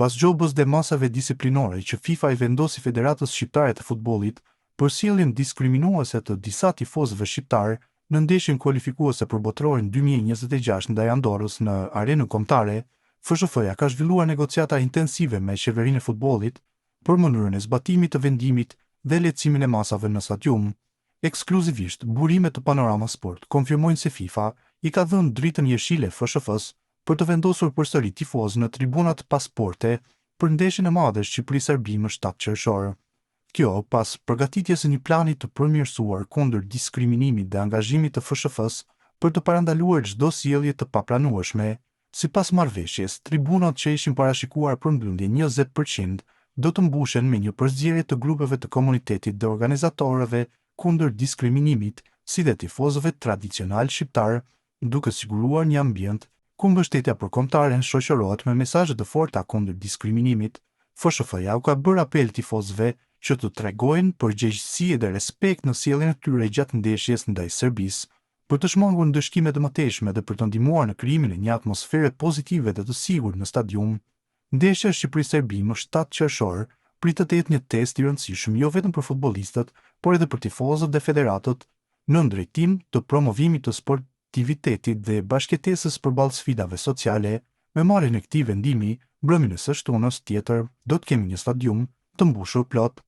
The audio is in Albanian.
Pas gjobës dhe masave disiplinore që FIFA i vendosi Federatës Shqiptare të Futbollit për sjelljen diskriminuese të disa tifozëve shqiptar në ndeshjen kualifikuese për Botrorin 2026 ndaj Andorrës në arenën kombëtare, FSHF-ja ka zhvilluar negociata intensive me qeverinë e futbollit për mënyrën e zbatimit të vendimit dhe lehtësimin e masave në stadium. Ekskluzivisht, burimet të Panorama Sport konfirmojnë se FIFA i ka dhënë dritën jeshile FSHF-s për të vendosur përsëri tifozë në tribunat pasporte për ndeshjen e madhe Shqipëri-Serbi më 7 qershor. Kjo pas përgatitjes së një plani të përmirësuar kundër diskriminimit dhe angazhimit të FSHF-s për të parandaluar çdo sjellje të papranueshme. Sipas marrëveshjes, tribunat që ishin parashikuar për mbyllje 20% do të mbushen me një përzgjedhje të grupeve të komunitetit dhe organizatorëve kundër diskriminimit, si dhe tifozëve tradicional shqiptar, duke siguruar një ambient ku mbështetja për kombëtaren shoqërohet me mesazhe të forta kundër diskriminimit. FSHF-ja u ka bërë apel tifozëve që të tregojnë përgjegjësi dhe respekt në sjelljen e tyre gjatë ndeshjes ndaj Serbisë, për të shmangur ndëshkime të mëtejshme dhe për të ndihmuar në krijimin e një atmosfere pozitive dhe të sigurt në stadium. Ndeshja Shqipëri-Serbi më 7 qershor pritet të jetë një test i rëndësishëm jo vetëm për futbollistët, por edhe për tifozët dhe federatët, në drejtim të promovimit të sportivitetit dhe bashkëtesës përballë sfidave sociale. Me marrjen e këtij vendimi, mbrëmjen e së shtunës tjetër do të kemi një stadium të mbushur plot.